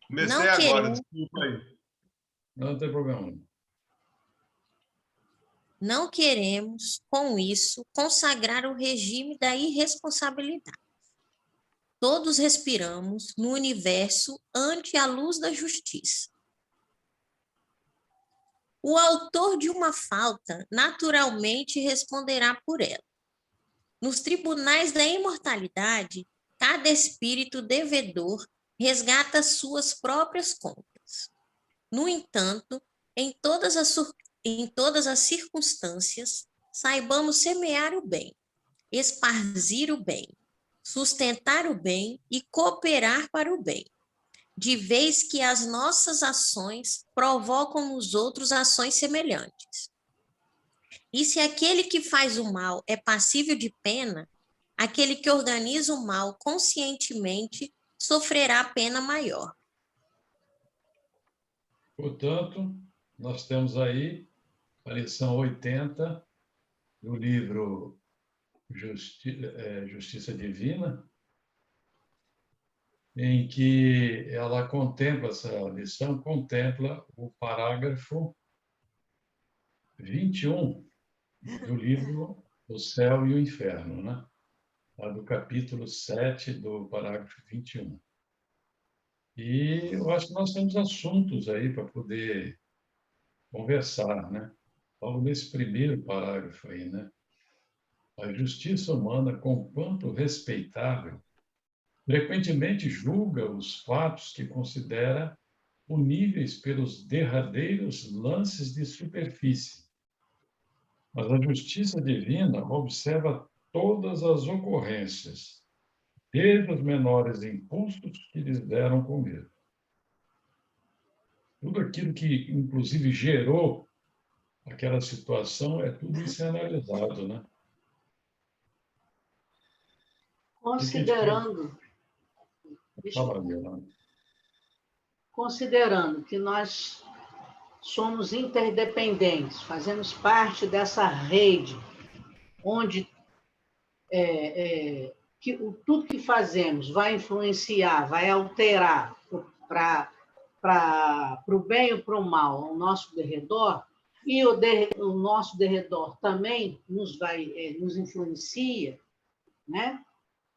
Comecei Não agora, queremos, desculpa aí. Não tem problema. não queremos, com isso, consagrar o regime da irresponsabilidade. Todos respiramos no universo ante a luz da justiça. O autor de uma falta naturalmente responderá por ela. Nos tribunais da imortalidade, cada espírito devedor resgata suas próprias contas. No entanto, em todas as circunstâncias, saibamos semear o bem, esparzir o bem, sustentar o bem e cooperar para o bem, de vez que as nossas ações provocam nos outros ações semelhantes. E se aquele que faz o mal é passível de pena, aquele que organiza o mal conscientemente sofrerá pena maior. Portanto, nós temos aí a lição 80 do livro Justiça Divina, em que ela contempla, essa lição contempla o parágrafo 21 do livro O Céu e o Inferno, né? Lá do capítulo 7 do parágrafo 21. E eu acho que nós temos assuntos aí para poder conversar, né? Logo nesse primeiro parágrafo aí, né? A justiça humana, conquanto respeitável, frequentemente julga os fatos que considera puníveis pelos derradeiros lances de superfície. Mas a justiça divina observa todas as ocorrências, desde os menores impulsos que lhes deram comer. Tudo aquilo que, inclusive, gerou aquela situação, tudo isso é analisado, né? Considerando, considerando que nós somos interdependentes, fazemos parte dessa rede, onde tudo que fazemos vai influenciar, vai alterar para o bem ou para o mal ao nosso derredor, e o nosso derredor também nos influencia, né?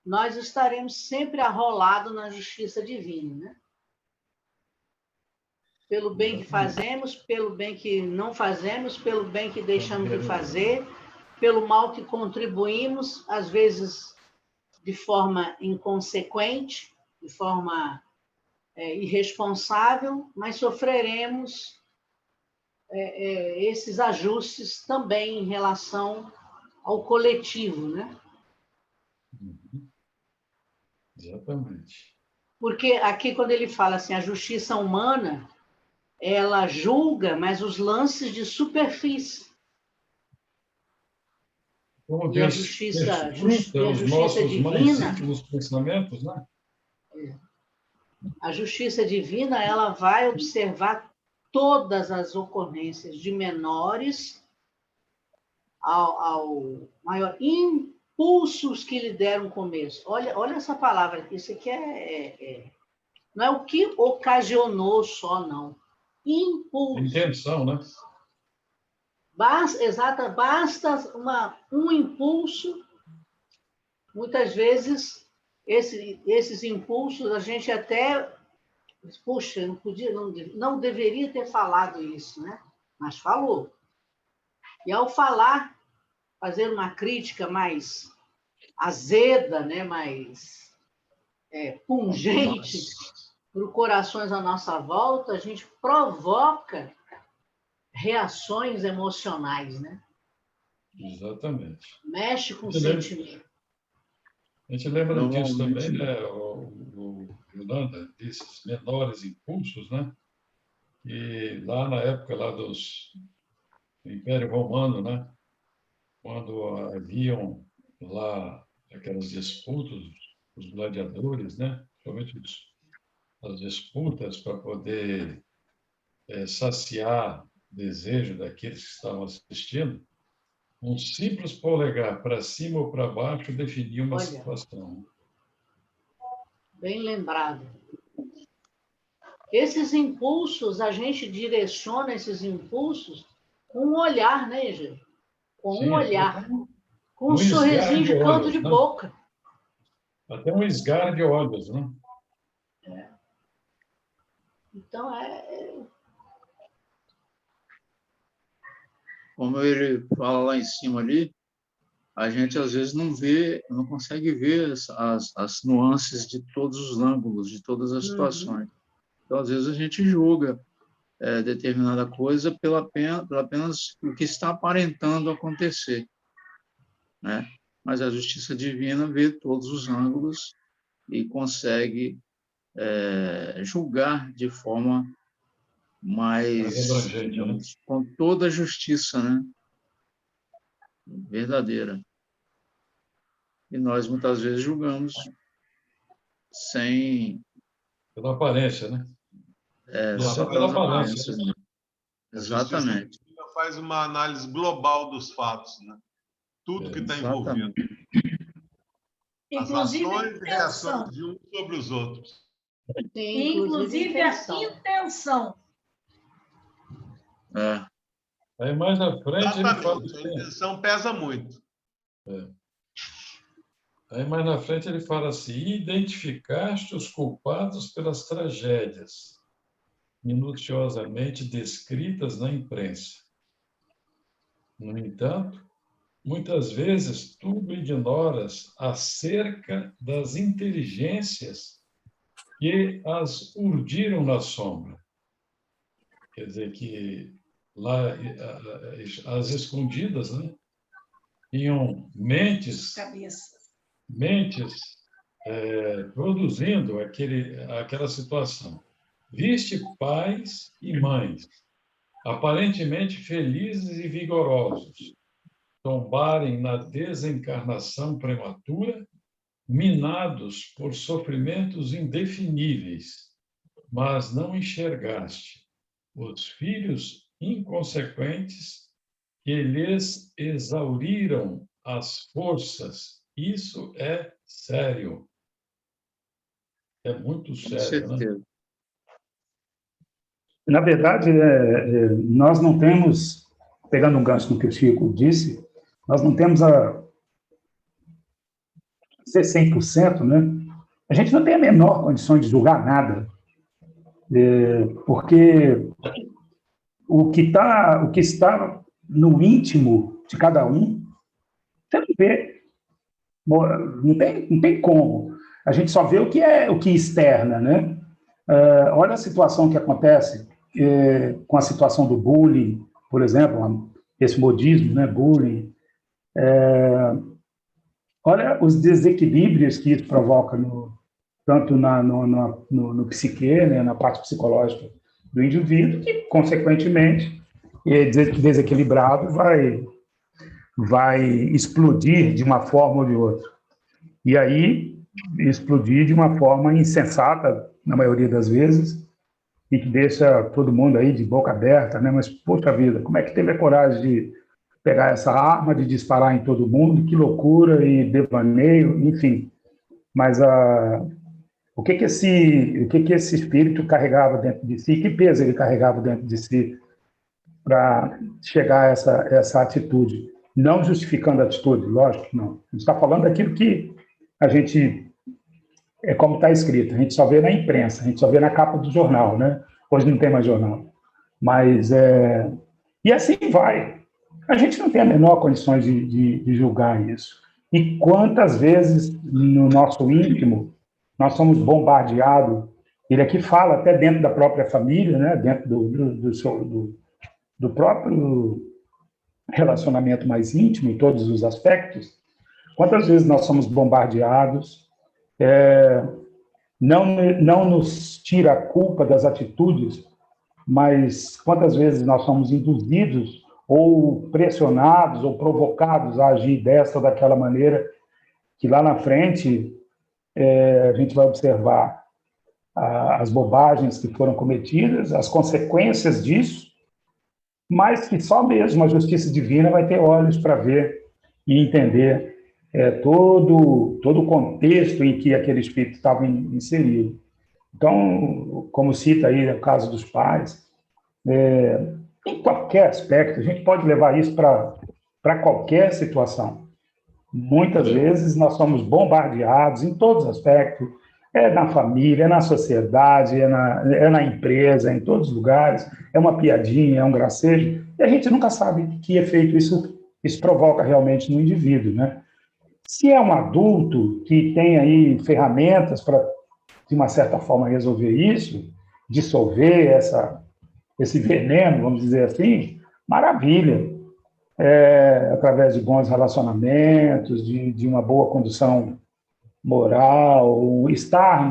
Nós estaremos sempre arrolados na justiça divina, né? Pelo bem que fazemos, pelo bem que não fazemos, pelo bem que deixamos de fazer, pelo mal que contribuímos, às vezes de forma inconsequente, de forma irresponsável, mas sofreremos esses ajustes também em relação ao coletivo, né? Exatamente. Porque aqui, quando ele fala assim, a justiça humana, ela julga, mas os lances de superfície. Como E Deus a justiça os nossos divina, mais íntimos pensamentos, né? a justiça divina, ela vai observar todas as ocorrências, de menores ao maior, impulsos que lhe deram começo. Olha essa palavra aqui, isso aqui não é o que ocasionou só, não. Impulso. Intenção, né? Basta um impulso. Muitas vezes, esses impulsos, a gente até... Puxa, não deveria ter falado isso, né? Mas falou. E ao falar, fazer uma crítica mais azeda, né? Mais pungente para os corações à nossa volta, a gente provoca reações emocionais, né? Exatamente. Mexe com o sentimento. A gente lembra disso também, né? O Yolanda, desses menores impulsos, né? E lá na época lá do Império Romano, né? Quando haviam lá aquelas disputas, os gladiadores, né? Principalmente as disputas para poder saciar o desejo daqueles que estavam assistindo, um simples polegar para cima ou para baixo definia uma situação. Bem lembrado. Esses impulsos, a gente direciona esses impulsos com um olhar, né, gente? Com Sim, um olhar, com um um esgar sorrisinho de de canto olhos, de né? boca. Até um esgar de olhos, né? Então, Como ele fala lá em cima ali, a gente às vezes não vê, não consegue ver as nuances de todos os ângulos, de todas as situações. Então, às vezes, a gente julga determinada coisa pela apenas o que está aparentando acontecer, né? Mas a justiça divina vê todos os ângulos e consegue julgar de forma mais, abrangente, né? digamos, com toda a justiça, né? Verdadeira. E nós, muitas vezes, julgamos sem... Pela aparência, né? só pela pelas aparência, aparências. né? Exatamente. A justiça faz uma análise global dos fatos, né? Tudo que está envolvido. As ações e reações de uns sobre os outros. Sim, inclusive a intenção. Aí mais na frente ele fala Exatamente. A intenção pesa muito. Aí mais na frente ele fala assim: identificaste os culpados pelas tragédias minuciosamente descritas na imprensa. No entanto, muitas vezes tu ignoras acerca das inteligências que as urdiram na sombra. Quer dizer que lá, as escondidas, né, tinham mentes produzindo aquela situação. Viste pais e mães, aparentemente felizes e vigorosos, tombarem na desencarnação prematura, minados por sofrimentos indefiníveis, mas não enxergaste os filhos inconsequentes que lhes exauriram as forças. Isso é sério. É muito sério, né? Na verdade, nós não temos, pegando um gancho no que o Chico disse, nós não temos ser 100%, né? A gente não tem a menor condição de julgar nada, porque o que está no íntimo de cada um, você não vê, não tem como. A gente só vê o que externa, né? Olha a situação que acontece com a situação do bullying, por exemplo, esse modismo, né? Bullying. Olha os desequilíbrios que isso provoca tanto no psique, né? Na parte psicológica do indivíduo, que, consequentemente, desequilibrado vai explodir de uma forma ou de outra. E aí, explodir de uma forma insensata, na maioria das vezes, e que deixa todo mundo aí de boca aberta, né? Mas, poxa vida, como é que teve a coragem de pegar essa arma, de disparar em todo mundo? Que loucura e devaneio, enfim. Mas o que esse espírito carregava dentro de si? Que peso ele carregava dentro de si para chegar a essa atitude? Não justificando a atitude, lógico que não. A gente está falando daquilo que a gente... É como está escrito, a gente só vê na imprensa, a gente só vê na capa do jornal, né? Hoje não tem mais jornal. Mas, e assim vai. A gente não tem a menor condições de julgar isso. E quantas vezes, no nosso íntimo, nós somos bombardeados, ele aqui fala até dentro da própria família, né? Dentro do próprio relacionamento mais íntimo, em todos os aspectos, quantas vezes nós somos bombardeados, não nos tira a culpa das atitudes, mas quantas vezes nós somos induzidos ou pressionados ou provocados a agir dessa ou daquela maneira, que lá na frente a gente vai observar as bobagens que foram cometidas, as consequências disso, mas que só mesmo a justiça divina vai ter olhos para ver e entender todo o contexto em que aquele espírito estava inserido. Então, como cita aí o caso dos pais, em qualquer aspecto, a gente pode levar isso para qualquer situação. Muitas vezes nós somos bombardeados em todos os aspectos, na família, na sociedade, na empresa, em todos os lugares, é uma piadinha, é um gracejo, e a gente nunca sabe que efeito isso provoca realmente no indivíduo, né? Se é um adulto que tem aí ferramentas para, de uma certa forma, resolver isso, dissolver esse veneno, vamos dizer assim, maravilha. Através de bons relacionamentos, de uma boa condução moral, estar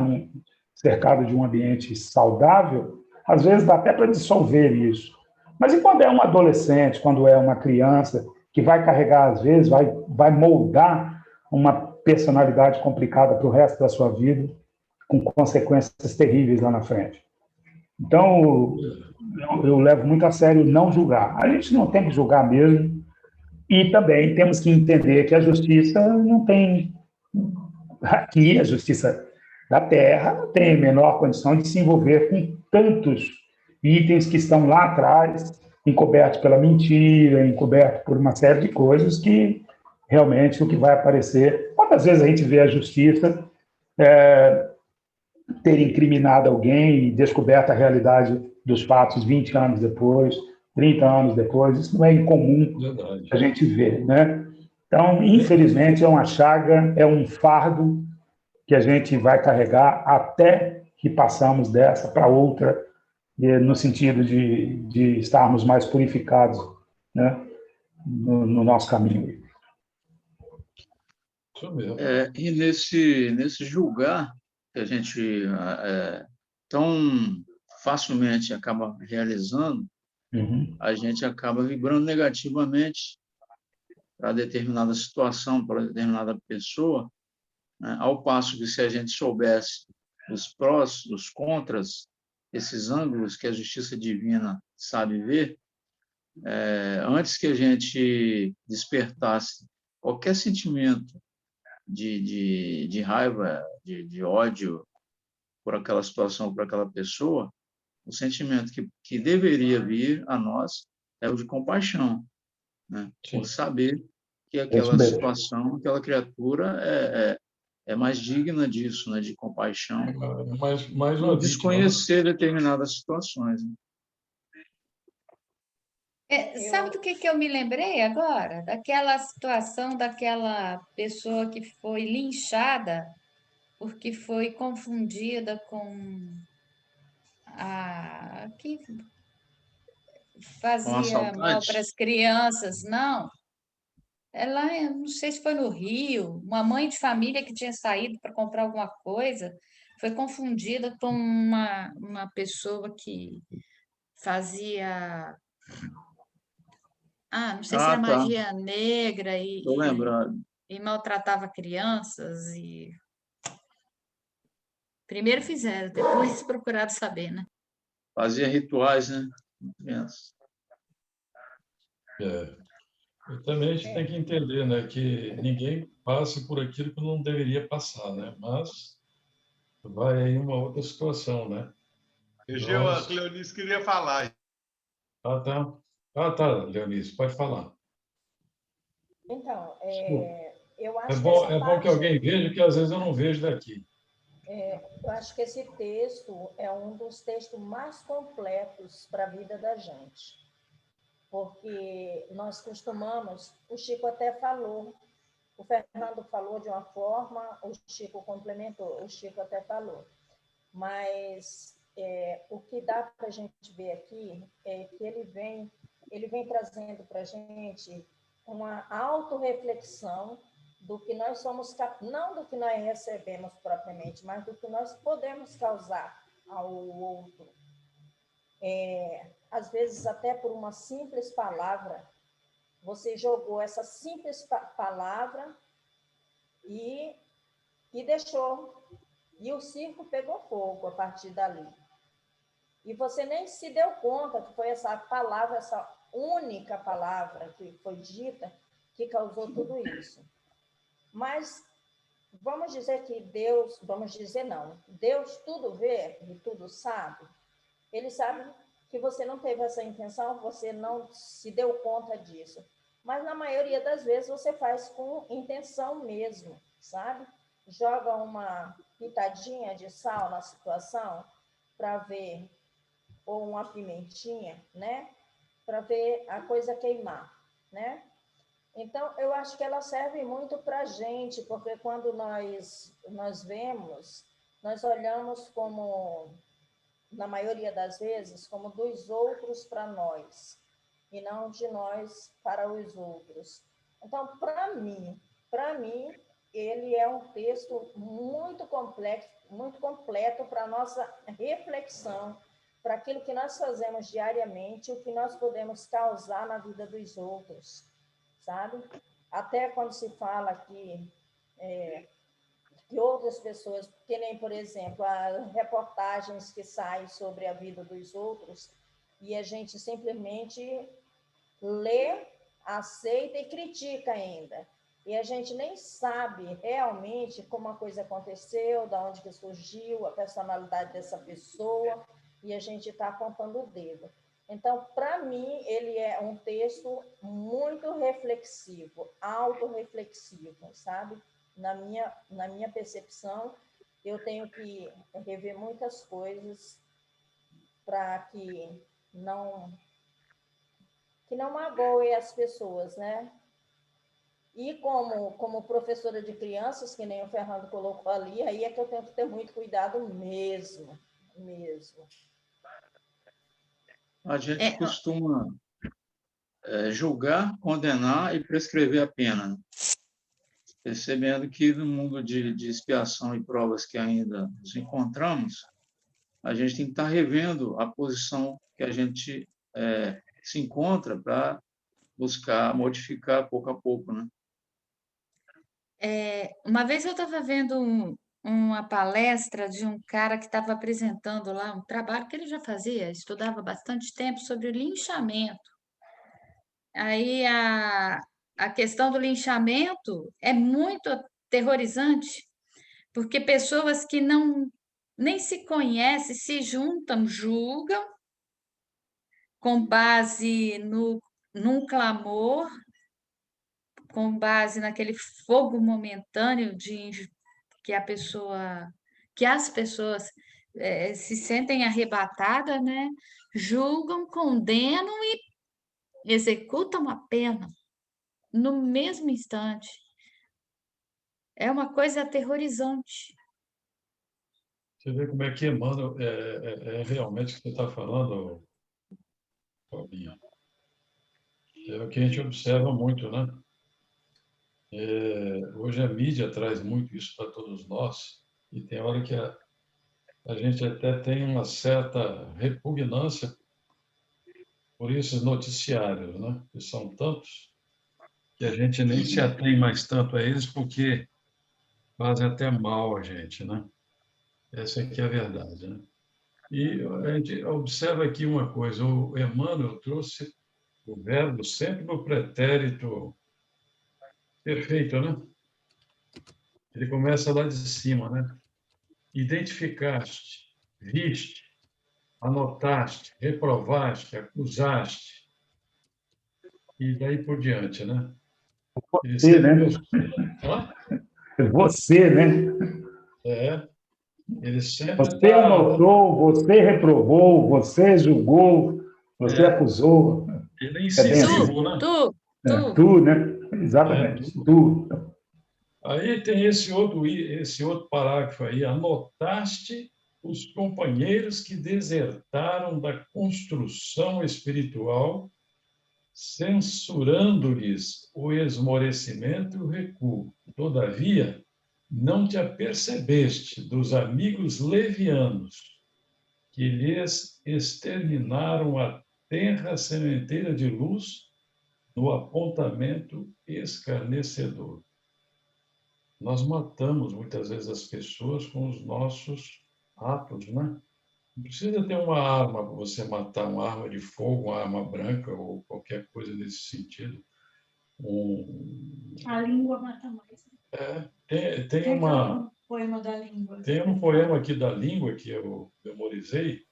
cercado de um ambiente saudável, às vezes dá até para dissolver isso. Mas e quando é um adolescente, quando é uma criança, que vai carregar, às vezes, vai moldar uma personalidade complicada para o resto da sua vida, com consequências terríveis lá na frente? Então, eu levo muito a sério não julgar. A gente não tem que julgar mesmo, e também temos que entender que a justiça não tem... Aqui, a justiça da Terra não tem a menor condição de se envolver com tantos itens que estão lá atrás, encobertos pela mentira, encobertos por uma série de coisas que realmente o que vai aparecer... Quantas vezes a gente vê a justiça ter incriminado alguém e descoberto a realidade dos fatos 20 anos depois, 30 anos depois? Isso não é incomum a gente ver, né? Então, infelizmente, é uma chaga, é um fardo que a gente vai carregar até que passamos dessa para outra, no sentido de estarmos mais purificados, né, no nosso caminho. Isso mesmo. E nesse julgar que a gente tão facilmente acaba realizando, a gente acaba vibrando negativamente para determinada situação, para determinada pessoa, né? Ao passo que, se a gente soubesse os prós, os contras, esses ângulos que a justiça divina sabe ver, antes que a gente despertasse qualquer sentimento de raiva, de ódio por aquela situação, por aquela pessoa, o sentimento que deveria vir a nós é o de compaixão, né? Por saber que aquela situação, aquela criatura é mais digna disso, né? De compaixão, mais uma e desconhecer determinadas situações, né? Sabe do que eu me lembrei agora? Daquela situação daquela pessoa que foi linchada porque foi confundida com a que fazia mal para as crianças. Não, ela, não sei se foi no Rio, uma mãe de família que tinha saído para comprar alguma coisa, foi confundida com uma pessoa que fazia... não sei se era Tá. magia negra Estou lembrado. e maltratava crianças. E primeiro fizeram, depois procuraram saber, né? Fazia rituais, né? E também a gente tem que entender, né, que ninguém passe por aquilo que não deveria passar, né? Mas vai aí uma outra situação, né? A Cleonice queria falar. Tá, Leonice, pode falar. Então, eu acho é bom que alguém veja, que às vezes eu não vejo daqui. Eu acho que esse texto é um dos textos mais completos para a vida da gente, porque nós costumamos, o Chico até falou, o Fernando falou de uma forma, o Chico complementou, o Chico até falou, mas o que dá para a gente ver aqui é que ele vem trazendo para a gente uma autorreflexão do que nós somos, não do que nós recebemos propriamente, mas do que nós podemos causar ao outro. Às vezes, até por uma simples palavra, você jogou essa simples palavra e deixou. E o circo pegou fogo a partir dali. E você nem se deu conta que foi essa palavra, essa única palavra que foi dita, que causou tudo isso. Mas vamos dizer que Deus, vamos dizer não, Deus tudo vê e tudo sabe. Ele sabe que você não teve essa intenção, você não se deu conta disso. Mas na maioria das vezes você faz com intenção mesmo, sabe? Joga uma pitadinha de sal na situação para ver, ou uma pimentinha, né? Para ver a coisa queimar, né? Então, eu acho que ela serve muito para a gente, porque quando nós vemos, nós olhamos como, na maioria das vezes, como dos outros para nós, e não de nós para os outros. Então, para mim, ele é um texto muito complexo, muito completo para a nossa reflexão, para aquilo que nós fazemos diariamente, o que nós podemos causar na vida dos outros, sabe? Até quando se fala que outras pessoas, que nem, por exemplo, as reportagens que saem sobre a vida dos outros, e a gente simplesmente lê, aceita e critica ainda. E a gente nem sabe realmente como a coisa aconteceu, de onde que surgiu, a personalidade dessa pessoa, e a gente está apontando o dedo. Então, para mim, ele é um texto muito reflexivo, autorreflexivo, sabe? Na minha percepção, eu tenho que rever muitas coisas para que não magoe as pessoas, né? E como professora de crianças, que nem o Fernando colocou ali, aí é que eu tenho que ter muito cuidado mesmo. A gente costuma julgar, condenar e prescrever a pena, né? Percebendo que no mundo de expiação e provas que ainda nos encontramos, a gente tem que estar revendo a posição que a gente se encontra para buscar modificar pouco a pouco, né? Uma vez eu estava vendo uma palestra de um cara que estava apresentando lá um trabalho que ele já fazia, estudava bastante tempo sobre o linchamento. Aí a questão do linchamento é muito aterrorizante, porque pessoas que nem se conhecem se juntam, julgam com base num clamor, com base naquele fogo momentâneo que as pessoas se sentem arrebatadas, né? Julgam, condenam e executam a pena no mesmo instante. É uma coisa aterrorizante. Você vê como é que Emmanuel realmente o que você está falando, Paulinho. É o que a gente observa muito, né? Hoje a mídia traz muito isso para todos nós, e tem hora que a gente até tem uma certa repugnância por esses noticiários, né? Que são tantos que a gente nem se atém mais tanto a eles porque fazem até mal a gente, né? Essa aqui é a verdade, né? E a gente observa aqui uma coisa, o Emmanuel trouxe o verbo sempre no pretérito perfeito, né? Ele começa lá de cima, né? Identificaste, viste, anotaste, reprovaste, acusaste, e daí por diante, né? Ele Você, sempre né? Você, né? Ele sempre Você está... anotou, você reprovou, você julgou, você acusou. Ele é É bem assim. incisivo, né? Tu, né? Exatamente, tu. Aí tem esse outro parágrafo aí. Anotaste os companheiros que desertaram da construção espiritual, censurando-lhes o esmorecimento e o recuo. Todavia, não te apercebeste dos amigos levianos, que lhes exterminaram a tenra sementeira de luz no apontamento escarnecedor. Nós matamos muitas vezes as pessoas com os nossos atos, né? Não precisa ter uma arma para você matar, uma arma de fogo, uma arma branca ou qualquer coisa nesse sentido. A língua mata mais. Tem uma... Poema da língua. Tem um poema aqui da língua que eu memorizei,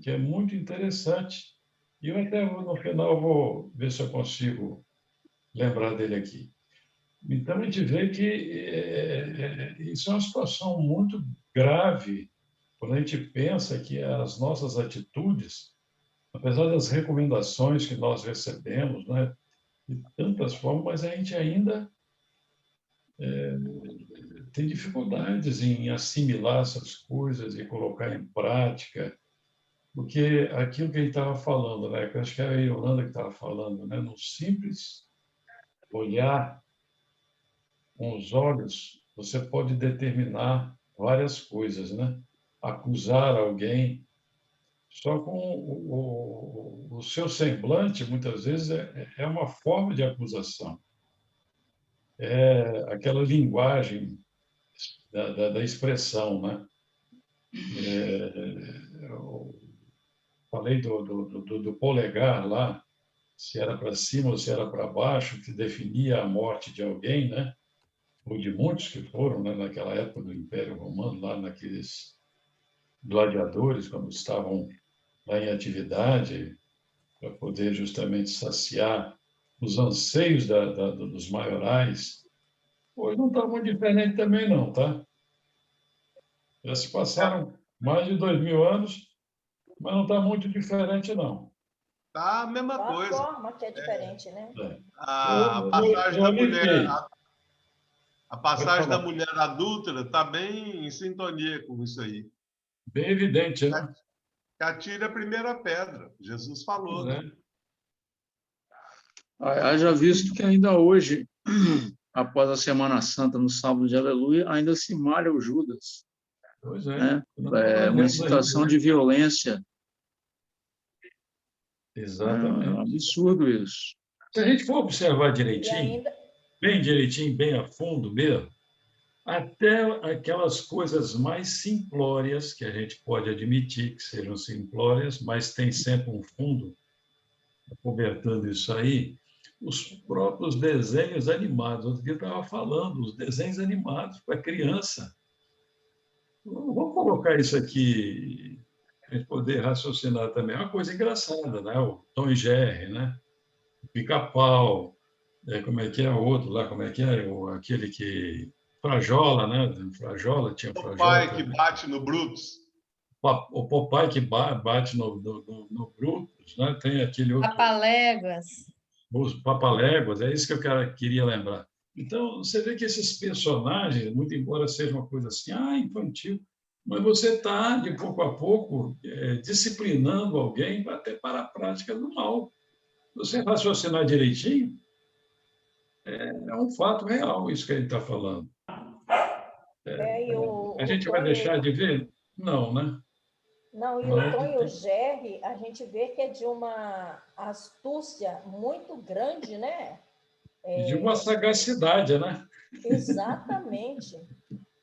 que é muito interessante. E eu até no final vou ver se eu consigo lembrar dele aqui. Então, a gente vê que isso é uma situação muito grave quando a gente pensa que as nossas atitudes, apesar das recomendações que nós recebemos, né, de tantas formas, mas a gente ainda tem dificuldades em assimilar essas coisas e colocar em prática, porque aquilo que ele estava falando, né, que eu acho que era a Yolanda que estava falando, né, no simples olhar com os olhos, você pode determinar várias coisas, né? Acusar alguém. Só com o seu semblante, muitas vezes, é uma forma de acusação. É aquela linguagem da expressão, né? Eu falei do polegar lá, se era para cima ou se era para baixo, que definia a morte de alguém, né? Ou de muitos que foram, né, naquela época do Império Romano, lá naqueles gladiadores, quando estavam lá em atividade, para poder justamente saciar os anseios dos maiorais. Hoje não está muito diferente também, não, tá? Já se passaram mais de 2000 anos, mas não está muito diferente, não. Tá a mesma Uma coisa. forma que é diferente, né? A passagem da mulher, a Pode passagem da falar. mulher adúltera está bem em sintonia com isso aí. Bem evidente, né? Que atire a primeira pedra. Jesus falou, né? Haja visto que ainda hoje, após a Semana Santa, no sábado de Aleluia, ainda se malha o Judas. Pois é. Né? Uma incitação de violência. Exatamente. É um absurdo isso. Se a gente for observar direitinho, ainda... bem direitinho, bem a fundo mesmo, até aquelas coisas mais simplórias, que a gente pode admitir que sejam simplórias, mas tem sempre um fundo cobertando isso aí, os próprios desenhos animados, outro dia eu estava falando, os desenhos animados para criança. Vamos colocar isso aqui, para a gente poder raciocinar também. É uma coisa engraçada, né? O Tom e Jerry, né? O Pica-Pau, como é que é o outro lá, como é que é? Aquele que... Frajola, né? Frajola, tinha Frajola. O pai que bate no Brutus. O Popeye que bate no Brutus, né? Tem aquele outro... Papaléguas. Os Papaléguas, é isso que eu queria lembrar. Então, você vê que esses personagens, muito embora seja uma coisa assim, infantil, mas você está, de pouco a pouco, disciplinando alguém até para a prática do mal. Você raciocinar direitinho, é um fato real isso que ele está falando. A gente vai deixar de ver? Não, né? Não, e o Tom e o Jerry, a gente vê que é de uma astúcia muito grande, né? De uma sagacidade, né? Exatamente.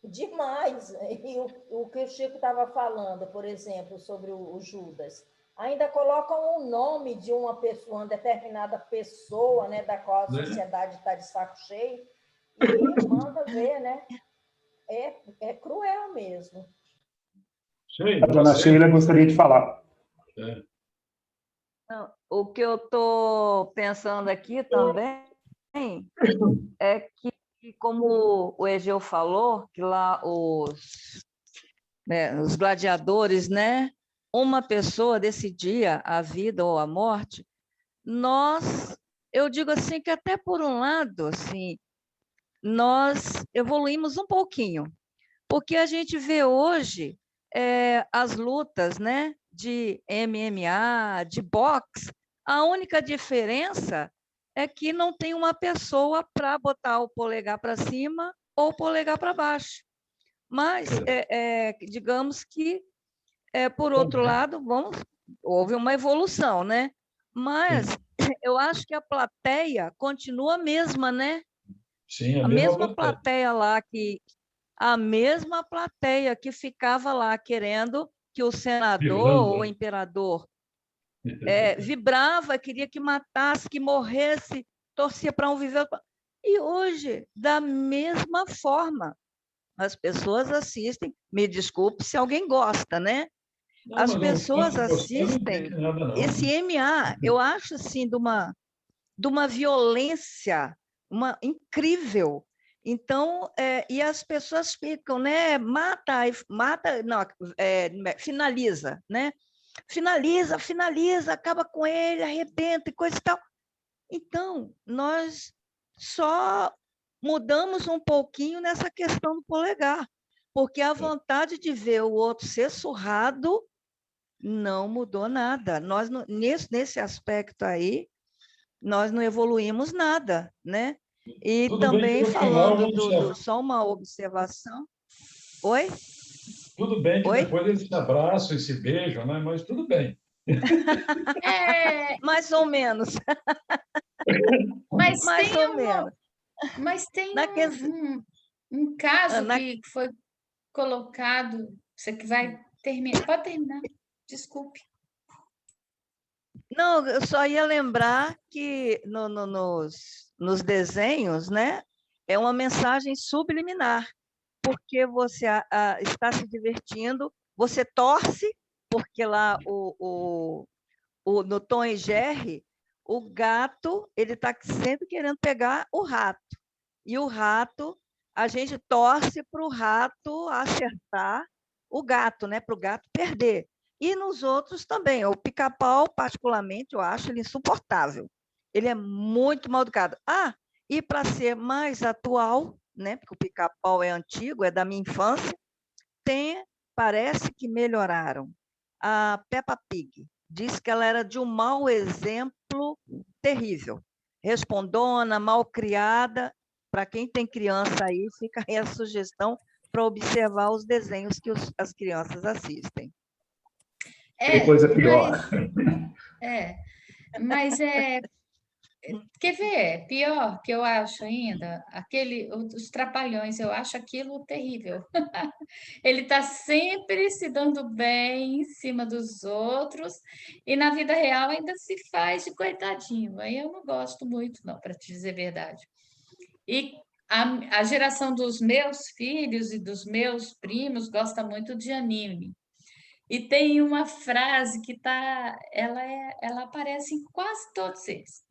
Demais. E o que o Chico estava falando, por exemplo, sobre o Judas, ainda colocam o nome de uma pessoa, uma determinada pessoa, né, da qual a sociedade está de saco cheio, e manda ver, né? É cruel mesmo. Sim, a dona Sheila gostaria de falar. Não, o que eu estou pensando aqui também é que, como o Egeu falou, que lá os gladiadores, né, uma pessoa decidia a vida ou a morte, eu digo assim que até por um lado, assim, nós evoluímos um pouquinho, porque a gente vê hoje as lutas, né, de MMA, de boxe, a única diferença é que não tem uma pessoa para botar o polegar para cima ou o polegar para baixo. Mas, digamos que, por outro lado, houve uma evolução, né? Mas eu acho que a plateia continua a mesma, né? Sim, a mesma plateia lá a mesma plateia que ficava lá querendo que o senador ou o imperador vibrava, queria que matasse, que morresse, torcia para um viver. E hoje, da mesma forma, as pessoas assistem, me desculpe se alguém gosta, né? Não, As mas pessoas não assistem tem nada, não. esse MA, eu acho assim, de uma violência incrível. Então, e as pessoas ficam, né? Mata, não, finaliza, né? Finaliza, acaba com ele, arrebenta e coisa e tal. Então, nós só mudamos um pouquinho nessa questão do polegar, porque a vontade de ver o outro ser surrado não mudou nada. Nós, nesse aspecto aí, nós não evoluímos nada, né? E Tudo bem que também no final falando só uma observação. Oi? Tudo bem que Oi? depois eles se abraçam e se beijam, né? Mas tudo bem. Mais ou menos. Mas Mais tem ou menos. Mas tem Na que... um caso que foi colocado. Você que vai terminar. Pode terminar, desculpe. Não, eu só ia lembrar que nos desenhos, né, é uma mensagem subliminar, porque você está se divertindo, você torce, porque lá no Tom e Jerry, o gato ele está sempre querendo pegar o rato. E o rato, a gente torce para o rato acertar o gato, né, para o gato perder. E nos outros também. O Pica-Pau, particularmente, eu acho ele insuportável. Ele é muito mal educado. E para ser mais atual, né, porque o Pica-Pau é antigo, é da minha infância, parece que melhoraram. A Peppa Pig diz que ela era de um mau exemplo terrível. Respondona, mal criada. Para quem tem criança aí, fica aí a sugestão para observar os desenhos que as crianças assistem. Tem coisa pior. Mas quer ver? Pior que eu acho ainda, os Trapalhões, eu acho aquilo terrível. Ele está sempre se dando bem em cima dos outros e na vida real ainda se faz de coitadinho. Aí eu não gosto muito, não, para te dizer a verdade. E a geração dos meus filhos e dos meus primos gosta muito de anime. E tem uma frase que ela aparece em quase todos eles.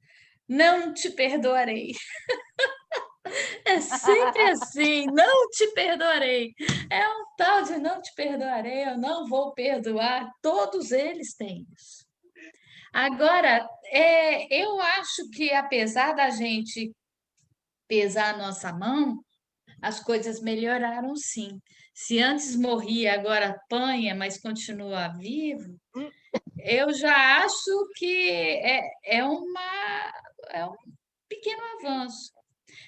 Não te perdoarei. É sempre assim, não te perdoarei. É um tal de não te perdoarei, eu não vou perdoar. Todos eles têm isso. Agora, eu acho que apesar da gente pesar a nossa mão, as coisas melhoraram sim. Se antes morria, agora apanha, mas continua vivo, eu já acho que é um pequeno avanço.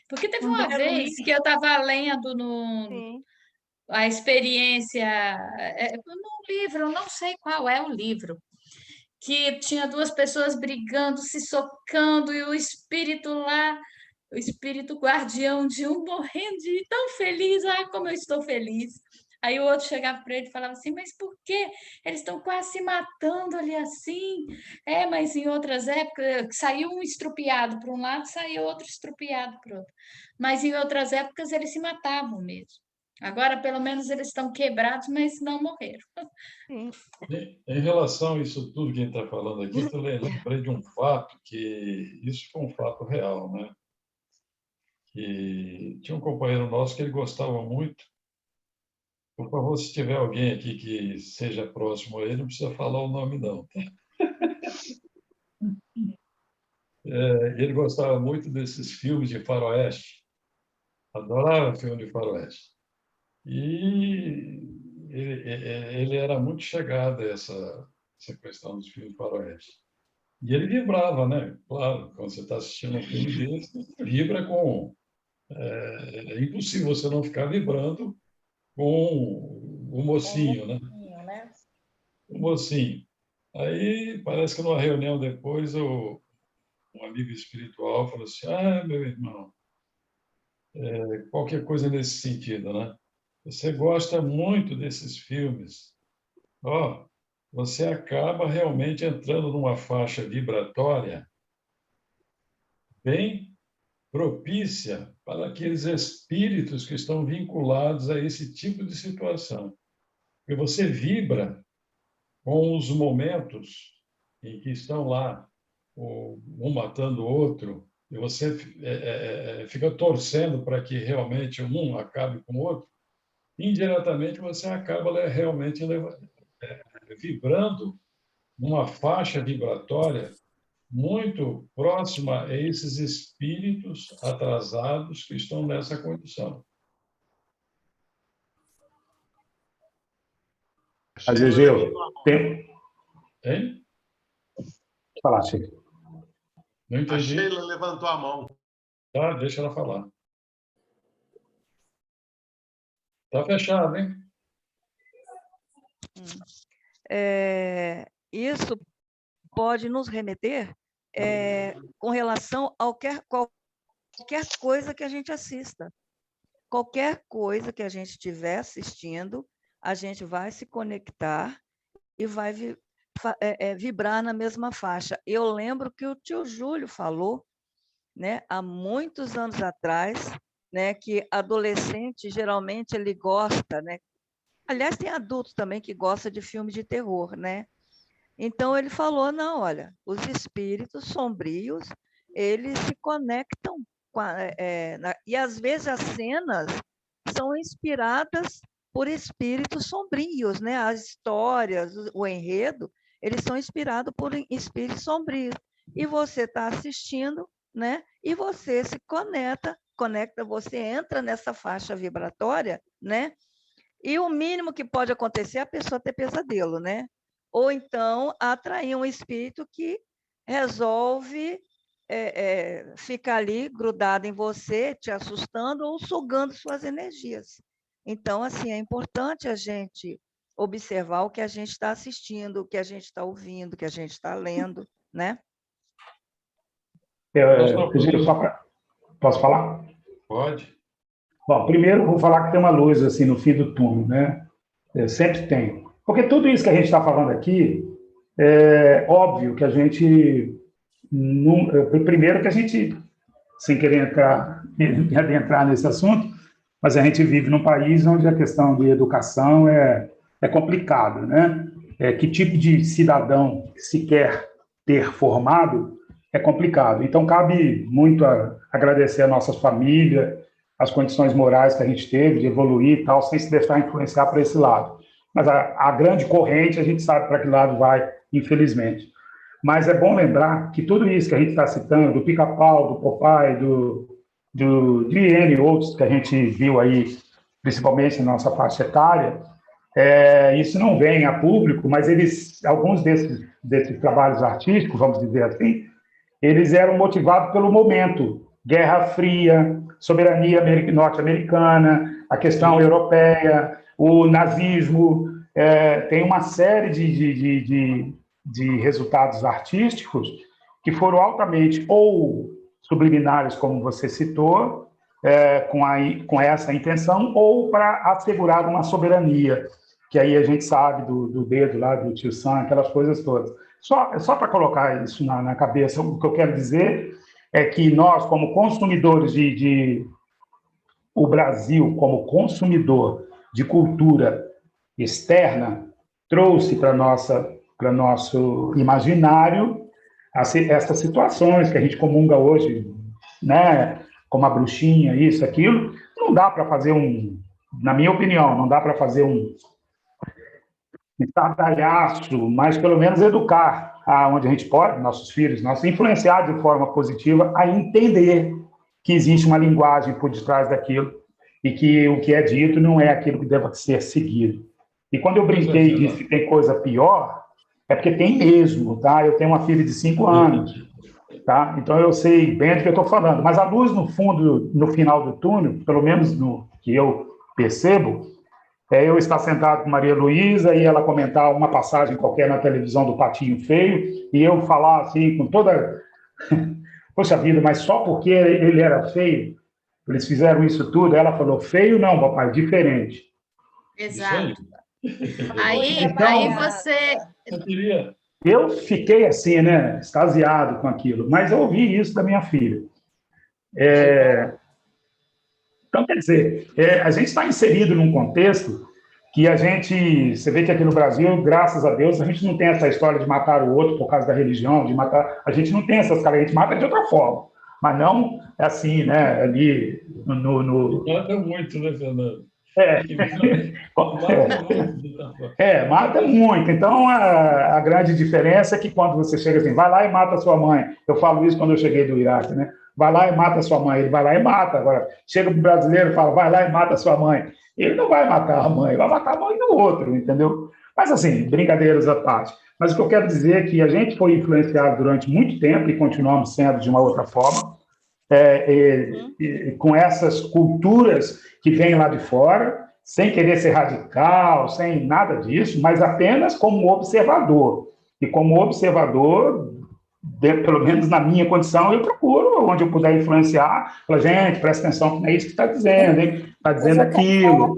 Porque teve uma vez que eu estava lendo a experiência, num livro, eu não sei qual é o livro, que tinha duas pessoas brigando, se socando, e o espírito lá, o espírito guardião de um morrendo de tão feliz, como eu estou feliz. Aí o outro chegava para ele e falava assim, mas por quê? Eles estão quase se matando ali assim. Mas em outras épocas, saiu um estrupiado para um lado, saiu outro estrupiado para o outro. Mas em outras épocas eles se matavam mesmo. Agora, pelo menos, eles estão quebrados, mas não morreram. Em relação a isso tudo que a gente está falando aqui, eu lembrei de um fato, que isso foi um fato real, né? Que tinha um companheiro nosso que ele gostava muito. Por favor, se tiver alguém aqui que seja próximo a ele, não precisa falar o nome, não. Tá? Ele gostava muito desses filmes de faroeste. Adorava filme de faroeste. E ele era muito chegado a essa questão dos filmes de faroeste. E ele vibrava, né? Claro, quando você está assistindo um filme desse, vibra com... É impossível você não ficar vibrando com o mocinho, né? O mocinho. Aí, parece que numa reunião depois, um amigo espiritual falou assim, meu irmão, qualquer coisa nesse sentido, né? Você gosta muito desses filmes. Você acaba realmente entrando numa faixa vibratória bem propícia para aqueles espíritos que estão vinculados a esse tipo de situação. Porque você vibra com os momentos em que estão lá, um matando o outro, e você fica torcendo para que realmente um acabe com o outro, indiretamente você acaba realmente vibrando numa faixa vibratória muito próxima a esses espíritos atrasados que estão nessa condição. Às vezes eu tenho... Hein? Falar, Chico. Não A entendi. Sheila levantou a mão. Tá, deixa ela falar. Tá fechado, hein? Isso pode nos remeter com relação a qualquer coisa que a gente assista. Qualquer coisa que a gente estiver assistindo, a gente vai se conectar e vai vibrar na mesma faixa. Eu lembro que o tio Júlio falou, né, há muitos anos atrás, né, que adolescente geralmente ele gosta, né? Aliás, tem adultos também que gostam de filme de terror, né? Então ele falou, não, olha, os espíritos sombrios, eles se conectam e às vezes as cenas são inspiradas por espíritos sombrios, né? As histórias, o enredo, eles são inspirados por espíritos sombrios. E você está assistindo, né? E você se conecta, você entra nessa faixa vibratória, né? E o mínimo que pode acontecer é a pessoa ter pesadelo, né? Ou então atrair um espírito que resolve ficar ali grudado em você, te assustando ou sugando suas energias. Então, assim, é importante a gente observar o que a gente está assistindo, o que a gente está ouvindo, o que a gente está lendo, né? Posso falar? Pode. Bom, primeiro vou falar que tem uma luz assim no fim do túnel, né? Sempre tem. Porque tudo isso que a gente está falando aqui, é óbvio que a gente... Primeiro que a gente, sem querer adentrar nesse assunto, mas a gente vive num país onde a questão de educação é complicada, né? Que tipo de cidadão se quer ter formado é complicado. Então, cabe muito agradecer a nossas famílias, as condições morais que a gente teve de evoluir e tal, sem se deixar influenciar para esse lado. Mas a grande corrente, a gente sabe para que lado vai, infelizmente. Mas é bom lembrar que tudo isso que a gente está citando, do Pica-Pau, do Popeye, de N outros que a gente viu aí, principalmente na nossa faixa etária, isso não vem a público, mas alguns desses trabalhos artísticos, vamos dizer assim, eles eram motivados pelo momento. Guerra Fria, soberania norte-americana, a questão europeia, o nazismo, tem uma série de resultados artísticos que foram altamente ou subliminares, como você citou, com essa intenção, ou para assegurar uma soberania, que aí a gente sabe do dedo lá do Tio Sam, aquelas coisas todas. Só para colocar isso na cabeça, o que eu quero dizer é que nós, como consumidores o Brasil, como consumidor de cultura externa, trouxe para nosso imaginário essas situações que a gente comunga hoje, né? Como a bruxinha, isso, aquilo. Não dá para fazer na minha opinião, não dá para fazer um estardalhaço, mas pelo menos educar onde a gente pode, nossos filhos, influenciar de forma positiva a entender que existe uma linguagem por detrás daquilo e que o que é dito não é aquilo que deve ser seguido. E quando eu brinquei e disse que tem coisa pior, é porque tem mesmo, tá? Eu tenho uma filha de 5 anos, tá? Então eu sei bem do que eu estou falando. Mas a luz no fundo, no final do túnel, pelo menos no que eu percebo, eu estar sentado com Maria Luísa e ela comentar uma passagem qualquer na televisão do Patinho Feio e eu falar assim com toda... Poxa vida, mas só porque ele era feio, eles fizeram isso tudo, ela falou, feio não, papai, diferente. Exato. Então, aí você... Eu fiquei assim, né, extasiado com aquilo, mas eu ouvi isso da minha filha. Então, quer dizer, a gente está inserido num contexto que você vê que aqui no Brasil, graças a Deus, a gente não tem essa história de matar o outro por causa da religião, de matar, a gente não tem essas caras, a gente mata de outra forma, mas não assim, né, ali Mata muito, né, Fernando? Mata muito. Então, a grande diferença é que quando você chega assim, vai lá e mata a sua mãe. Eu falo isso quando eu cheguei do Iraque, né? Vai lá e mata a sua mãe. Ele vai lá e mata. Agora, chega para o brasileiro e fala, vai lá e mata a sua mãe. Ele não vai matar a mãe, vai matar a mãe do outro, entendeu? Mas, assim, brincadeiras à parte. Mas o que eu quero dizer é que a gente foi influenciado durante muito tempo e continuamos sendo de uma outra forma, com essas culturas que vêm lá de fora, sem querer ser radical, sem nada disso, mas apenas como observador. E como observador, pelo menos na minha condição, eu procuro, onde eu puder influenciar, falar, gente, presta atenção que não é isso que está dizendo, hein? Está dizendo aquilo.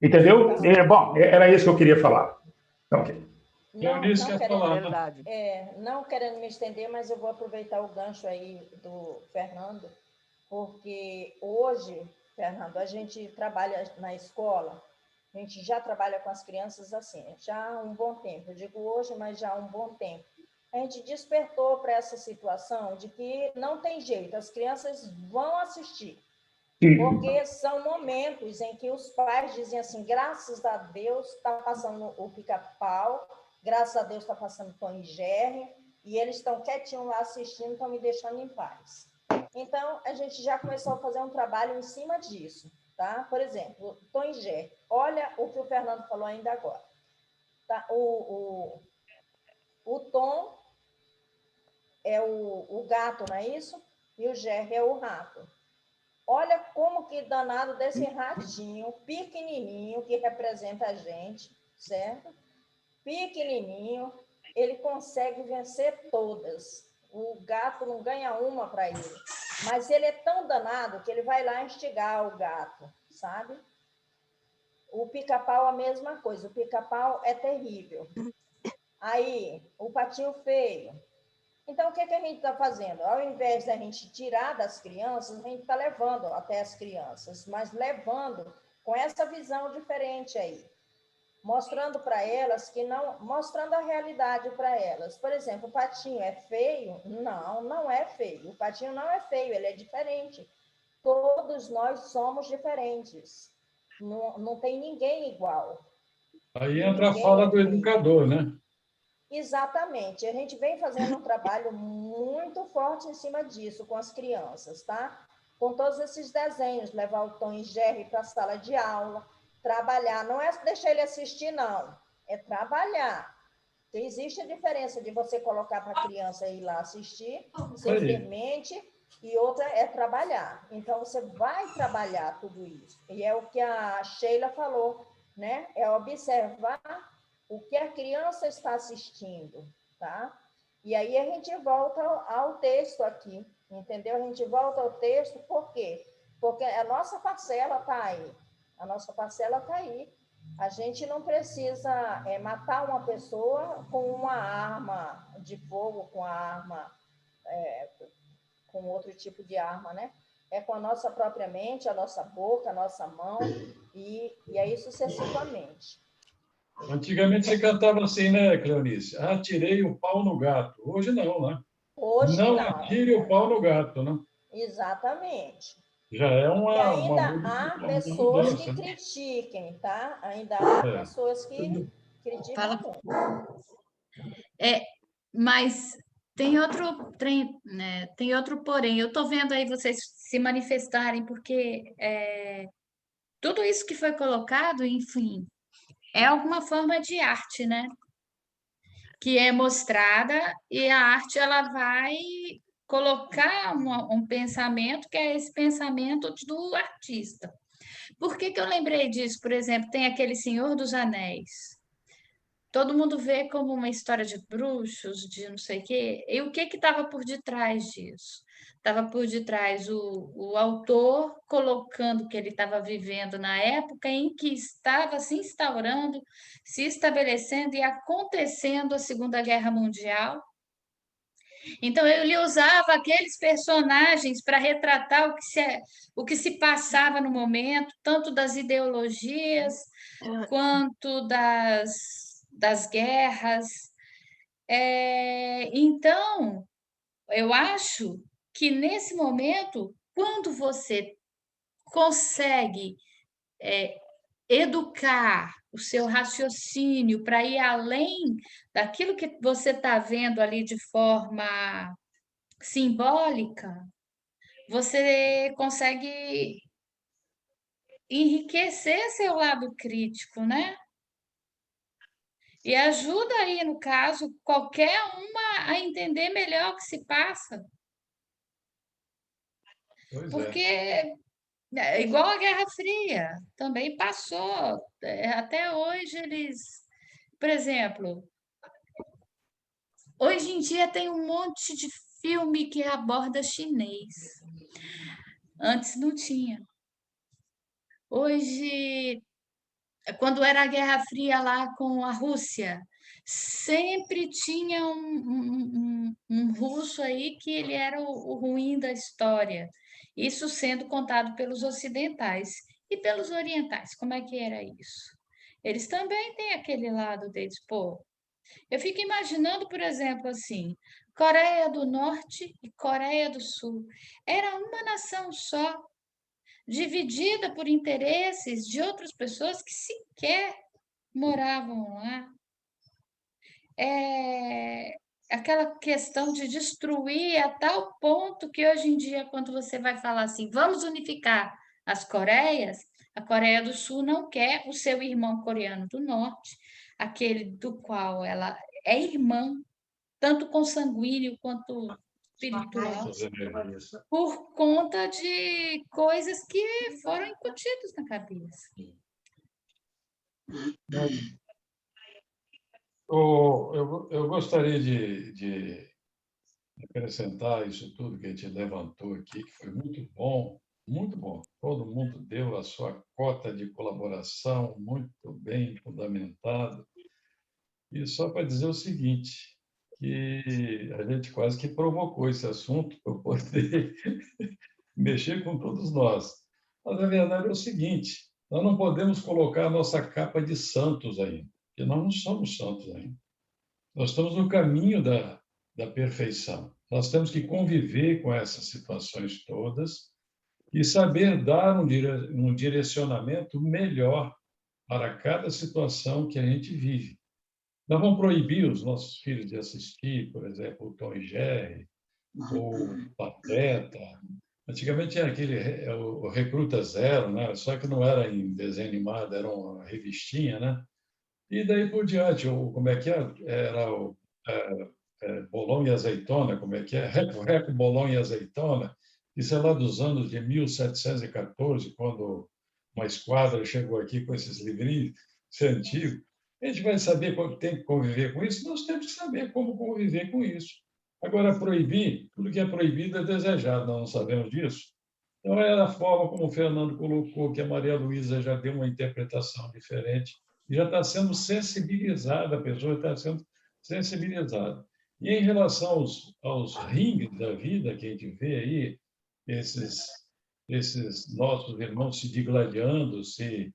Entendeu? Bom, era isso que eu queria falar. Então, okay. Não querendo me estender, mas eu vou aproveitar o gancho aí do Fernando, porque hoje, Fernando, a gente trabalha na escola, a gente já trabalha com as crianças assim, já há um bom tempo, eu digo hoje, mas já há um bom tempo. A gente despertou para essa situação de que não tem jeito, as crianças vão assistir, porque são momentos em que os pais dizem assim, graças a Deus está passando o Pica-Pau, graças a Deus está passando Tom e Jerry, e eles estão quietinhos lá assistindo, estão me deixando em paz. Então, a gente já começou a fazer um trabalho em cima disso, tá? Por exemplo, Tom e Jerry. Olha o que o Fernando falou ainda agora. Tá? O Tom é o gato, não é isso? E o Jerry é o rato. Olha como que danado desse ratinho pequenininho que representa a gente, certo? Pequenininho, ele consegue vencer todas. O gato não ganha uma para ele. Mas ele é tão danado que ele vai lá instigar o gato, sabe? O Pica-Pau a mesma coisa. O Pica-Pau é terrível. Aí, o Patinho Feio. Então, o que a gente está fazendo? Ao invés da gente tirar das crianças, a gente está levando até as crianças, mas levando com essa visão diferente aí. Mostrando para elas que não... Mostrando a realidade para elas. Por exemplo, o patinho é feio? Não, não é feio. O patinho não é feio, ele é diferente. Todos nós somos diferentes. Não tem ninguém igual. Aí entra a fala do educador, né? Exatamente. A gente vem fazendo um trabalho muito forte em cima disso com as crianças, tá? Com todos esses desenhos, levar o Tom e Jerry para a sala de aula, trabalhar, não é deixar ele assistir, não, é trabalhar. Existe a diferença de você colocar para a criança ir lá assistir, ser firmemente, e outra é trabalhar. Então, você vai trabalhar tudo isso. E é o que a Sheila falou, né? É observar o que a criança está assistindo, tá? E aí a gente volta ao texto aqui, entendeu? A gente volta ao texto, por quê? Porque a nossa parcela está aí. A nossa parcela está aí. A gente não precisa matar uma pessoa com uma arma de fogo, com a arma, com outro tipo de arma, né? É com a nossa própria mente, a nossa boca, a nossa mão, e aí sucessivamente. Antigamente você cantava assim, né, Cleonice? Atirei o pau no gato. Hoje não, né? Hoje não. Atire o pau no gato, né? Exatamente. Já é uma... E ainda há pessoas que critiquem, tá? Ainda há pessoas que criticam muito. Mas tem outro porém. Eu estou vendo aí vocês se manifestarem, porque tudo isso que foi colocado, enfim, é alguma forma de arte, né? Que é mostrada, e a arte ela vai colocar um pensamento que é esse pensamento do artista. Por que eu lembrei disso? Por exemplo, tem aquele Senhor dos Anéis. Todo mundo vê como uma história de bruxos, de não sei o quê. E o que estava por detrás disso? Estava por detrás o autor colocando que ele estava vivendo na época em que estava se instaurando, se estabelecendo e acontecendo a Segunda Guerra Mundial. Então, ele usava aqueles personagens para retratar o que se passava no momento, tanto das ideologias quanto das guerras. Então, eu acho que nesse momento, quando você consegue educar o seu raciocínio para ir além daquilo que você está vendo ali de forma simbólica, você consegue enriquecer seu lado crítico, né? E ajuda aí, no caso, qualquer uma a entender melhor o que se passa. Porque, igual a Guerra Fria, também passou. Até hoje eles... Por exemplo, hoje em dia tem um monte de filme que aborda chinês. Antes não tinha. Hoje, quando era a Guerra Fria lá com a Rússia, sempre tinha um russo aí que ele era o ruim da história. Isso sendo contado pelos ocidentais. E pelos orientais, como é que era isso? Eles também têm aquele lado deles. Pô, eu fico imaginando, por exemplo, assim, Coreia do Norte e Coreia do Sul. Era uma nação só, dividida por interesses de outras pessoas que sequer moravam lá. Aquela questão de destruir a tal ponto que hoje em dia, quando você vai falar assim, vamos unificar as Coreias, a Coreia do Sul não quer o seu irmão coreano do Norte, aquele do qual ela é irmã, tanto consanguíneo quanto espiritual, por conta de coisas que foram incutidas na cabeça. Eu gostaria de acrescentar isso tudo que a gente levantou aqui, que foi muito bom, muito bom. Todo mundo deu a sua cota de colaboração, muito bem fundamentado. E só para dizer o seguinte, que a gente quase que provocou esse assunto para poder mexer com todos nós. Mas a verdade é o seguinte, nós não podemos colocar a nossa capa de santos ainda, porque nós não somos santos ainda. Nós estamos no caminho da perfeição. Nós temos que conviver com essas situações todas e saber dar um direcionamento melhor para cada situação que a gente vive. Nós vamos proibir os nossos filhos de assistir, por exemplo, o Tom e Jerry, ou Pateta. Antigamente tinha o Recruta Zero, né? Só que não era em desenho animado, era uma revistinha, né? E daí por diante, como é que é? Era o Bolão e Azeitona, como é que é? Reco, Bolão e Azeitona. Isso é lá dos anos de 1714, quando uma esquadra chegou aqui com esses livrinhos, isso é antigo. A gente vai saber como tem que conviver com isso? Nós temos que saber como conviver com isso. Agora, proibir, tudo que é proibido é desejado, nós não sabemos disso. Então, é a forma como o Fernando colocou, que a Maria Luísa já deu uma interpretação diferente, e já está sendo sensibilizada, a pessoa está sendo sensibilizada. E em relação aos ringues da vida que a gente vê aí, esses nossos irmãos se digladiando, se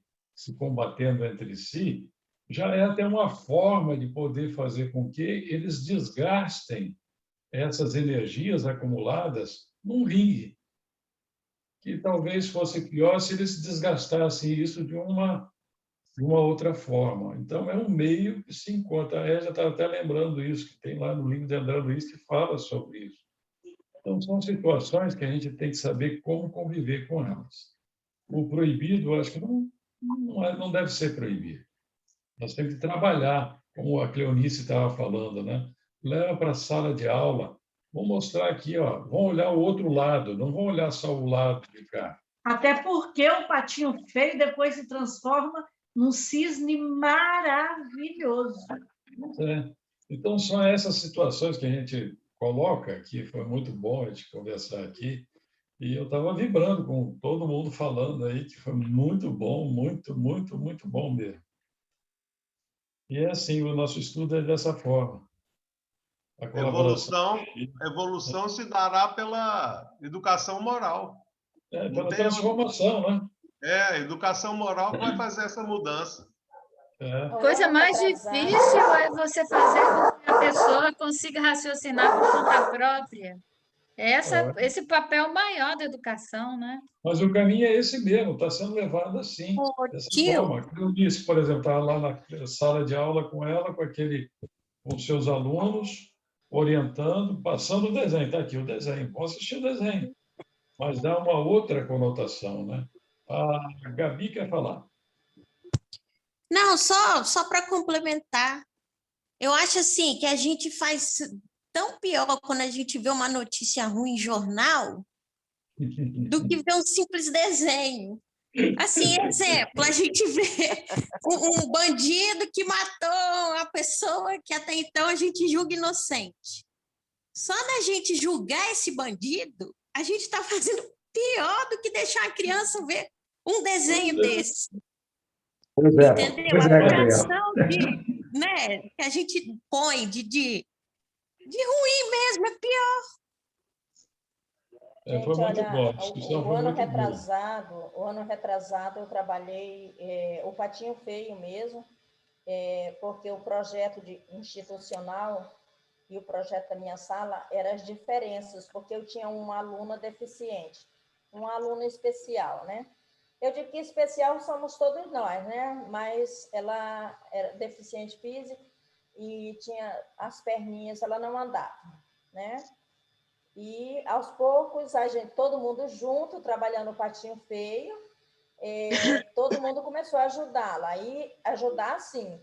combatendo entre si, já é até uma forma de poder fazer com que eles desgastem essas energias acumuladas num ringue, que talvez fosse pior se eles desgastassem isso de uma outra forma. Então, é um meio que se encontra. A já estava até lembrando isso, que tem lá no livro de André Luiz que fala sobre isso. Então, são situações que a gente tem que saber como conviver com elas. O proibido, eu acho que não deve ser proibido. Nós temos que trabalhar, como a Cleonice estava falando, né? Leva para a sala de aula, vou mostrar aqui, ó, vão olhar o outro lado, não vão olhar só o lado de cá. Até porque o patinho feio depois se transforma num cisne maravilhoso. Então, são essas situações que a gente coloca aqui, foi muito bom a gente conversar aqui, e eu estava vibrando com todo mundo falando aí, que foi muito bom, muito, muito, muito bom mesmo. E é assim, o nosso estudo é dessa forma. a colaboração. Evolução se dará pela educação moral. Pela transformação, né? A educação moral que vai fazer essa mudança. Coisa mais difícil é você fazer com que a pessoa consiga raciocinar por conta própria. Esse papel maior da educação, né? Mas o caminho é esse mesmo, está sendo levado assim, dessa forma. Eu disse, por exemplo, estava lá na sala de aula com ela, com seus alunos, orientando, passando o desenho. Está aqui o desenho, vou assistir o desenho. Mas dá uma outra conotação, né? A Gabi quer falar. Não, só para complementar. Eu acho assim que a gente faz tão pior quando a gente vê uma notícia ruim em jornal do que ver um simples desenho. Assim, exemplo, a gente vê um bandido que matou a pessoa que até então a gente julga inocente. Só da gente julgar esse bandido, a gente está fazendo pior do que deixar a criança ver um desenho desse. Entendeu? A reação que a gente põe de ruim mesmo é pior. Foi muito bom. A discussão foi muito o ano retrasado eu trabalhei o Patinho Feio mesmo, porque o projeto institucional e o projeto da minha sala eram as diferenças, porque eu tinha uma aluna deficiente, uma aluna especial, né? Eu digo que especial somos todos nós, né? Mas ela era deficiente física e tinha as perninhas, ela não andava, né? E aos poucos, todo mundo junto, trabalhando o Patinho Feio, todo mundo começou a ajudá-la. E ajudar, assim,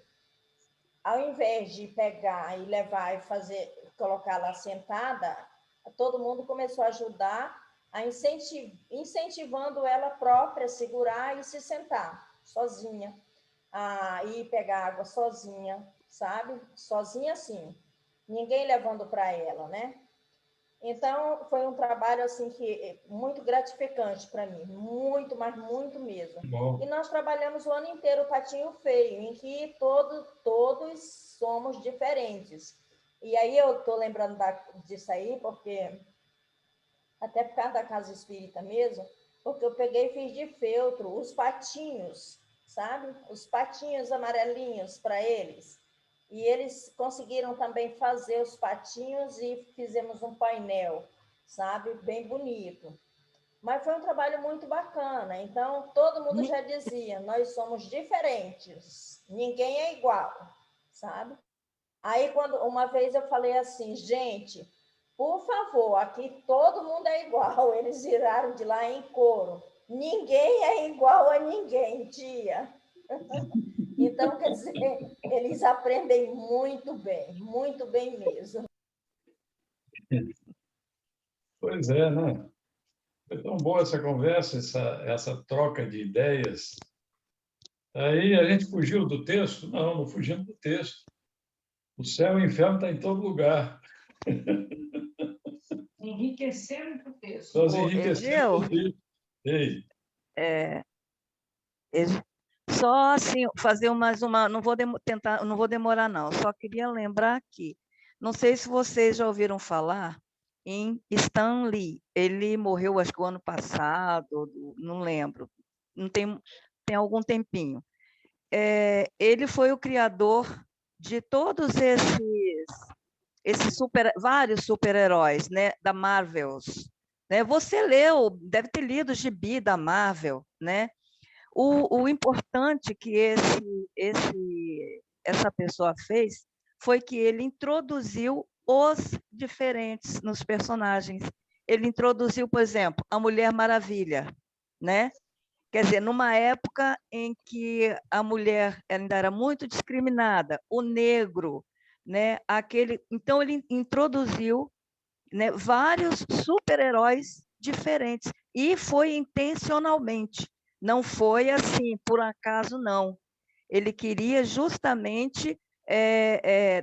ao invés de pegar e levar e colocá-la sentada, todo mundo começou a ajudar, incentivando ela própria a segurar e se sentar sozinha, a ir pegar água sozinha, sabe? Sozinha, assim, ninguém levando para ela, né? Então, foi um trabalho assim que muito gratificante para mim, muito, mas muito mesmo. Bom. E nós trabalhamos o ano inteiro o Patinho Feio, em que todos somos diferentes. E aí eu estou lembrando disso aí, porque até por causa da Casa Espírita mesmo, porque eu peguei e fiz de feltro os patinhos, sabe? Os patinhos amarelinhos para eles. E eles conseguiram também fazer os patinhos e fizemos um painel, sabe? Bem bonito. Mas foi um trabalho muito bacana. Então, todo mundo já dizia, nós somos diferentes, ninguém é igual, sabe? Aí, uma vez eu falei assim, gente, por favor, aqui todo mundo é igual. Eles viraram de lá em coro. Ninguém é igual a ninguém, tia. Então, quer dizer, eles aprendem muito bem mesmo. Pois é, né? Foi tão boa essa conversa, essa troca de ideias. Aí a gente fugiu do texto? Não fugimos do texto. O céu e o inferno estão em todo lugar. Enriquecendo o texto. Nós enriquecemos o texto. Ei. Só assim, fazer mais uma... Não vou demorar, não. Só queria lembrar aqui. Não sei se vocês já ouviram falar em Stan Lee. Ele morreu, acho que o ano passado, não lembro. Não tem algum tempinho. Ele foi o criador de todos vários super-heróis, né, da Marvel. Né? Você deve ter lido o gibi da Marvel, né? O importante que essa pessoa fez foi que ele introduziu os diferentes nos personagens. Ele introduziu, por exemplo, a Mulher Maravilha, né? Quer dizer, numa época em que a mulher ainda era muito discriminada, o negro, né? Então ele introduziu, né, vários super-heróis diferentes e foi intencionalmente. Não foi assim, por acaso, não. Ele queria justamente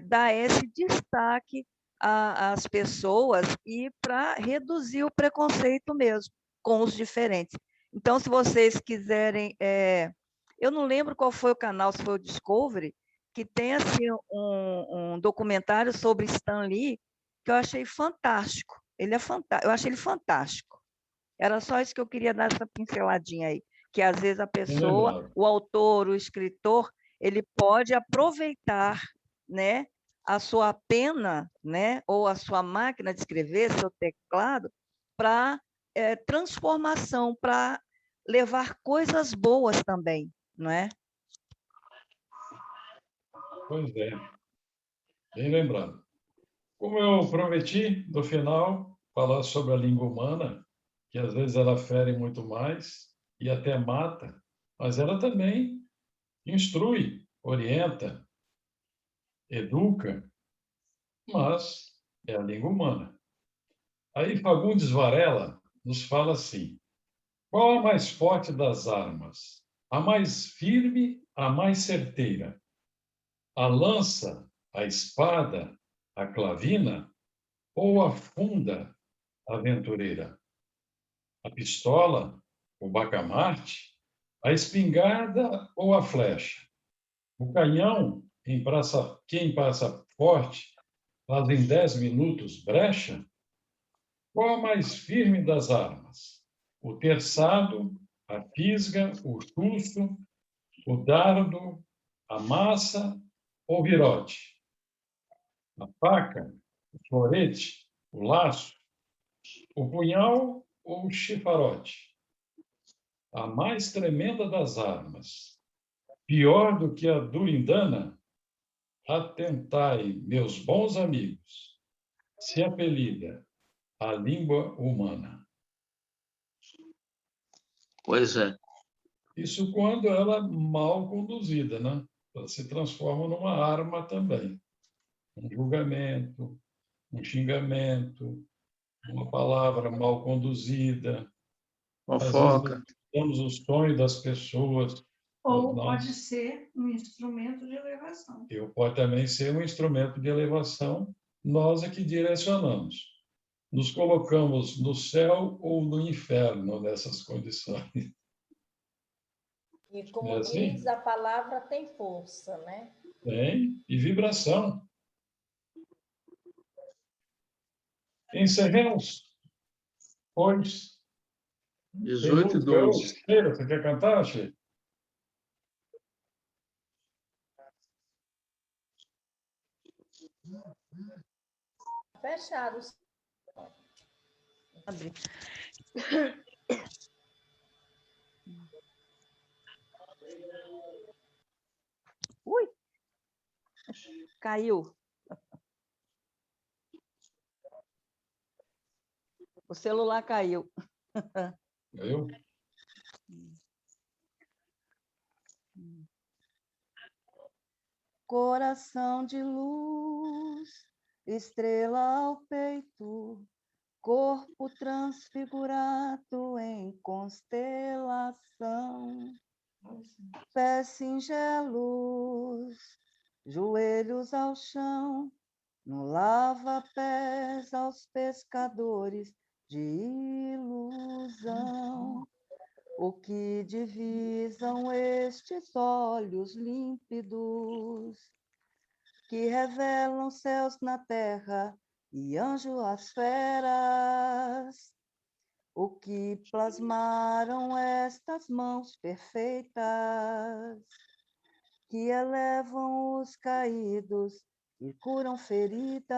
dar esse destaque às pessoas e para reduzir o preconceito mesmo com os diferentes. Então, se vocês quiserem... eu não lembro qual foi o canal, se foi o Discovery, que tem assim, um documentário sobre Stan Lee que eu achei fantástico. Ele é fantástico, eu achei ele fantástico. Era só isso que eu queria dar essa pinceladinha aí, que às vezes a pessoa, o autor, o escritor, ele pode aproveitar, né, a sua pena, né, ou a sua máquina de escrever, seu teclado, para transformação, para levar coisas boas também, não é? Pois é, bem lembrado. Como eu prometi, no final, falar sobre a língua humana, que às vezes ela fere muito mais e até mata, mas ela também instrui, orienta, educa, mas é a língua humana. Aí Fagundes Varela nos fala assim: qual a mais forte das armas? A mais firme, a mais certeira? A lança, a espada, a clavina ou a funda aventureira? A pistola, o bacamarte, a espingarda ou a flecha? O canhão, que em praça forte faz em 10 minutos brecha? Qual a mais firme das armas? O terçado, a fisga, o chuço, o dardo, a massa ou virote? A faca, o florete, o laço, o punhal ou o chifarote? A mais tremenda das armas, pior do que a durindana, atentai, meus bons amigos, se apelida a língua humana. Pois é. Isso quando ela é mal conduzida, né? Ela se transforma numa arma também. Um julgamento, um xingamento, uma palavra mal conduzida. Às vezes, Fofoca. damos o sonho das pessoas. Ou pode ser um instrumento de elevação. Pode também ser um instrumento de elevação, nós é que direcionamos. Nos colocamos no céu ou no inferno nessas condições. E como É assim? diz, a palavra tem força, né? Tem, e vibração. Encerremos, pois. 18 e 12. Sheila, você quer cantar, Sheila? Fechado. Abre. Ui! Caiu. O celular caiu. Eu? Coração de luz, estrela ao peito, corpo transfigurado em constelação, pés singelos, joelhos ao chão, no lava-pés aos pescadores de ilusão. O que divisam estes olhos límpidos, que revelam céus na terra e anjos às feras? O que plasmaram estas mãos perfeitas, que elevam os caídos e curam feridas?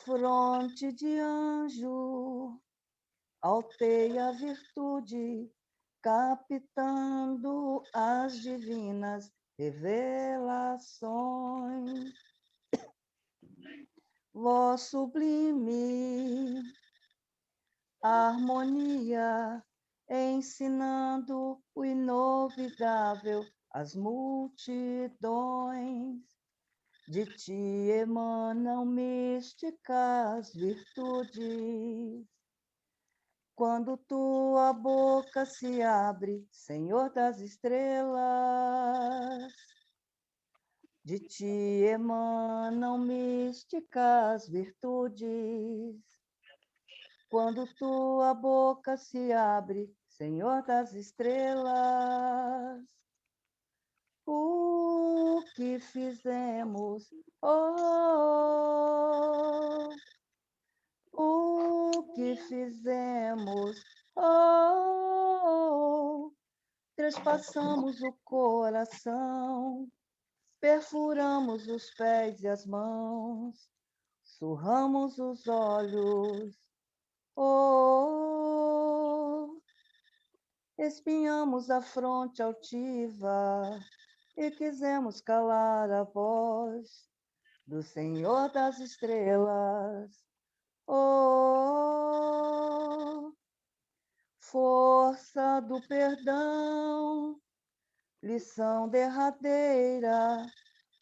Fronte de anjo, alteia a virtude, captando as divinas revelações. Voz sublime, harmonia, ensinando o inovidável às multidões. De ti emanam místicas virtudes. Quando tua boca se abre, Senhor das estrelas, de ti emanam místicas virtudes. Quando tua boca se abre, Senhor das estrelas, que fizemos, o que fizemos, trespassamos o coração, perfuramos os pés e as mãos, surramos os olhos, espinhamos a fronte altiva e quisemos calar a voz do Senhor das estrelas. Força do perdão, lição derradeira,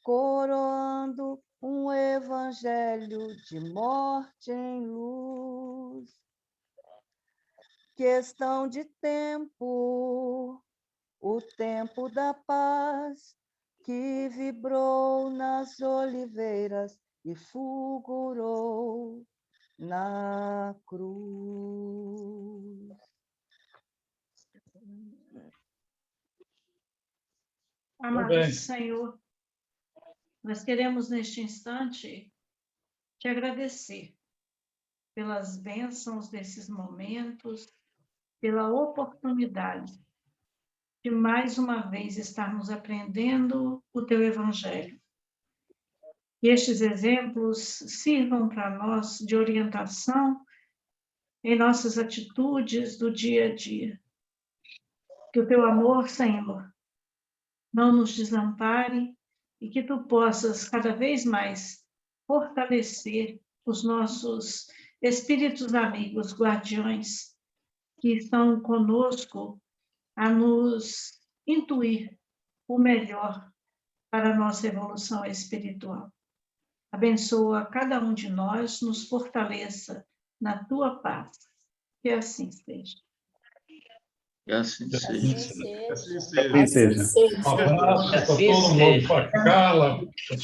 coroando um evangelho de morte em luz. Questão de tempo, o tempo da paz que vibrou nas oliveiras e fulgurou na cruz. Amado Senhor, nós queremos neste instante te agradecer pelas bênçãos desses momentos, pela oportunidade de mais uma vez estarmos aprendendo o teu Evangelho. E estes exemplos sirvam para nós de orientação em nossas atitudes do dia a dia. Que o teu amor, Senhor, não nos desampare e que tu possas cada vez mais fortalecer os nossos espíritos amigos, guardiões, que estão conosco a nos intuir o melhor para a nossa evolução espiritual. Abençoa cada um de nós, nos fortaleça na tua paz. Que assim seja. Que assim seja. Assim seja. Um abraço para todo mundo, para Carla,